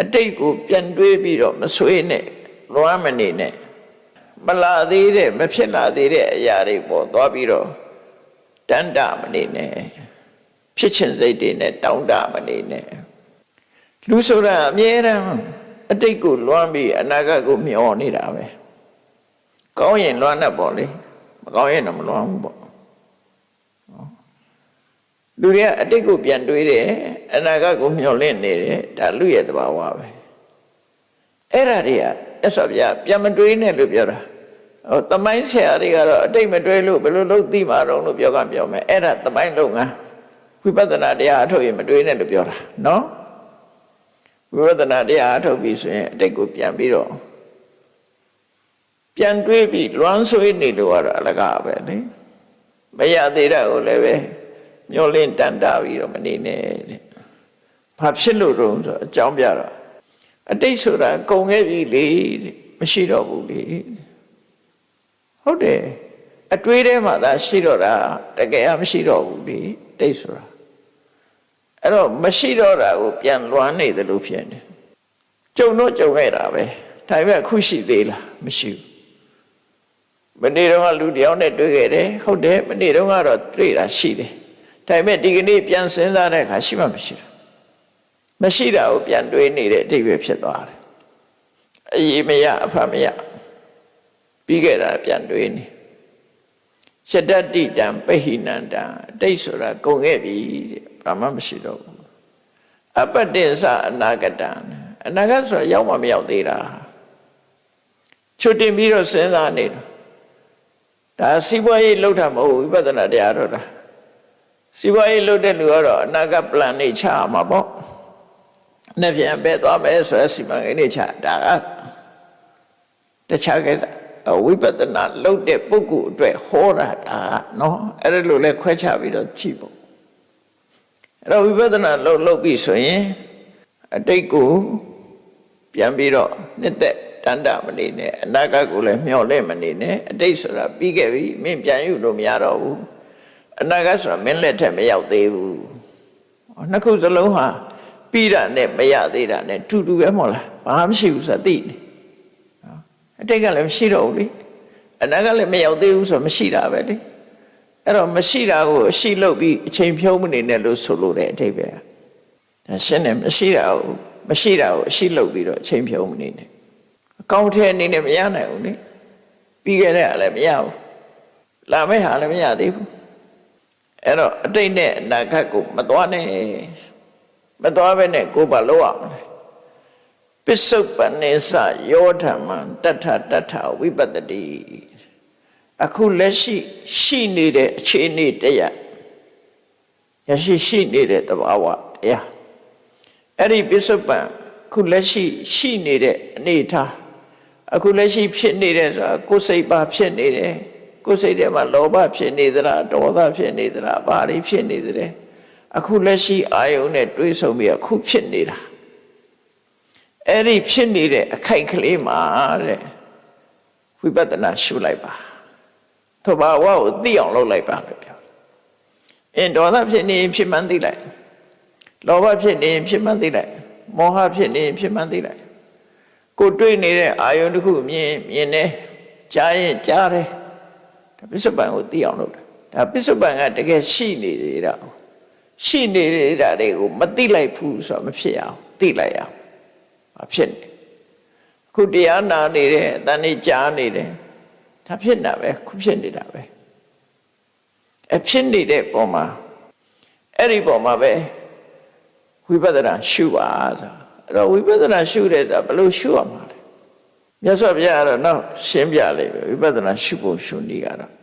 အတိတ်ကိုပြန်တွေးပြီးတော့မဆွေးနဲ့လွမ်းမနေနဲ့မလာသေးတဲ့မဖြစ်လာသေးတဲ့အရာတွေပေါ်သွားပြီးတော့တန်တာမနေနဲ့ဖြစ်ချင်စိတ်တွေနဲ့တောင်းတမနေနဲ့လူဆိုတာအမြဲတမ်းအတိတ်ကိုလွမ်းပြီးအနာဂတ်ကိုမျှော်နေတာပဲကောင်းရင်လွမ်းတတ်ပေါ့လေမကောင်းရင်တော့မလွမ်းဘူးပေါ့လူတွေကအတိတ်ကိုပြန်တွေးတယ်အနာဂတ်ကိုမျှော်လင့်နေတယ်ဒါလူရဲ့သဘာဝပဲအဲ့ဒါတွေကအဲ့ဆိုဗျာပြန်မတွေးနဲ့လို့ပြောတာသမိုင်းဆရာတွေကတော့အတိတ်မတွေးလို့ဘယ်လိုလုပ်သိမှာတော့လို့ပြောမယ်အဲ့ဒါသမိုင်းလုပ်ငန်းဝိပဿနာတရားအထုတ်ရင်မတွေးနဲ့လို့ပြောတာနော်ဝိပဿနာတရားအထုတ်ပြီးဆိုရင်အတိတ်ကိုပြန်ပြီးတော့ပြန်တွေးပြီးလွမ်းဆွေးနေလို့ကတော့အလကားပဲလေမရသေးတာကိုလည်းပဲမျောလင့်တန်တာပြီးတော့မနေနဲ့တဲ့ဘာဖြစ်လို့တော့ဆိုအကြောင်းပြတော့အတိတ်ဆိုတာကုန်ခဲ့ပြီလေတဲ့မရှိတော့ဘူးလေဟုတ်တယ်အတွေးထဲမှာသာရှိတော့တာတကယ်မရှိတော့ဘူးလေတိတ်ဆိုတာအဲ့တော့မရှိတော့တာကိုပြန်လွမ်းနေတယ်လို့ဖြစ်နေကြုံတော့ကြုံခဲ့တာပဲဒါပေမဲ့အခုရှိသေးလားမရှိဘူးမနေ့တုန်းကလူတယောက်နဲ့တွေ့ခဲ့တယ်ဟုတ်တယ်မနေ့တုန်းကတော့တွေ့တာရှိတယ်ဒါပေမဲ့ဒီကနေ့ပြန်စဉ်းစားတဲ့အခါရှိမှမရှိတာမရှိတာကိုပြန်တွေးနေတဲ့အတိတ်ပဲဖြစ်သွားတယ်အရေးမရအဖမရပြီးခဲ့တာပြန်တွေးနေစတ္တတိတံပဟိနန္တံအတိတ်ဆိုတာကုန်ခဲ့ပြီတဲ့ဘာမှမရှိတော့ဘူးအပတ္တိသအနာဂတံအနာဂတ်ဆိုတာရောက်မှမရောက်သေးတာချွတ်တင်ပြီးတော့စဉ်းစားနေတာဒါစီးပွားရေးလှုပ်တာမဟုတ်ဝိပဿနာတရားတော့တာစီးပွားရေးလှုပ်တဲ့လူကတော့အနာဂတ် plan နေချရမှာပေါ့နှစ်ပြန်ပဲသွားမယ်ဆိုရစီမံကိန်းနေချဒါကတခြားကိစ္စဝိပဿနာလှုပ်တဲ့ပုဂ္ဂိုလ်အတွက်ဟောတာဒါနော်အဲ့ဒါလိုလဲခွဲခြားပြီးတော့ကြည့်ပေါ့အဲ့တော့ဝိပဿနာလှုပ်ပြီးဆိုရင်အတိတ်ကိုပြန်ပြီးတော့နှစ်သက်တန်တာမနေနဲ့အနာဂတ်ကိုလည်းမျှော်လင့်မနေနဲ့အတိတ်ဆိုတာပြီးခဲ့ပြီမင်းပြန်ယူလို့မရတော့ဘူးအနာဂတ်ဆိုတာမင်းလက်ထက်မရောက်သေးဘူးနှစ်ခုစလုံးဟာပြီးတာနဲ့မရသေးတာနဲ့တူတူပဲမဟုတ်လားဘာမှမရှိဘူးဆိုတာသိနေအတိတ်ကလည်းမရှိတော့ဘူးလေအနာဂတ်လည်းမရောက်သေးဘူးဆိုတော့မရှိတာပဲလေအဲ့တော့မရှိတာကိုအရှိလုပ်ပြီးအချိန်ဖြုံးမနေနဲ့လို့ဆိုလို့တဲ့အတိတ်ပဲဒါရှင်းတယ်မရှိတာကိုအရှိလုပ်ပြီးတော့အချိန်ဖြုံးမနေနဲ့အကောင့်ထဲအနေနဲ့မရနိုင်ဘူးလေပြီးခဲ့တဲ့ဟာလည်းမရဘူးလာမယ့်ဟာလည်းမရသေးဘူးအဲ့တော့အတိတ်နဲ့အနာဂတ်ကိုမသွားနဲ့မသွားဘဲနဲ့ကိုယ်ဘာလုပ်ရမလဲပစ္စုပန်နေစယောဓမ္မတထဝိပတ္တိအခုလက်ရှိနေတဲ့အခြေအနေတရားရရှိနေတဲ့သဘာဝတရားအဲ့ဒီပစ္စုပန်အခုလက်ရှိနေတဲ့အနေထားအခုလက်ရှိဖြစ်နေတဲ့ဆိုတာကိုယ်စိတ်ပါဖြစ်နေတယ်ကိုယ်စိတ်ထဲမှာလောဘဖြစ်နေသလားဒေါသဖြစ်နေသလားဘာတွေဖြစ်နေသလဲအခုလက်ရှိအာယုန်နဲ့တွေးဆုံပြီးအခုဖြစ်နေတာအဲ့ဒီဖြစ်နေတဲ့အခိုက်ကလေးမှာတဲ့ဝိပဿနာရှုလိုက်ပါသဘာဝကိုသိအောင်လုပ်လိုက်ပါလို့ပြောဒေါသဖြစ်နေဖြစ်မှန်းသိလိုက်လောဘဖြစ်နေဖြစ်မှန်းသိလိုက်မောဟဖြစ်နေဖြစ်မှန်းသိလိုက်ကိုတွေးနေတဲ့အာယုန်တစ်ခုမြင်နေကြားရင်ကြားတယ်ဒါပစ္စုပန်ကိုသိအောင်လုပ်တယ်ဒါပစ္စုပန်ကတကယ်ရှိနေသေးတာရှိနေတာတွေကိုမသိလိုက်ဘူးဆိုတော့မဖြစ်အောင်သိလိုက်အောင်ဖြစ်နေခုတရားနာနေတယ်အတန်နေကြားနေတယ်ဒါဖြစ်နေတာပဲခုဖြစ်နေတာပဲဖြစ်နေတဲ့ပုံမှာအဲ့ဒီပုံမှာပဲဝိပဿနာရှုပါဆိုအဲ့တော့ဝိပဿနာရှုတယ်ဆိုတာဘယ်လိုရှုရမှာလဲမြတ်စွာဘုရားကတော့နောက်ရှင်းပြလိုက်ပဲဝိပဿနာရှုဖို့ရှုနည်းကတော့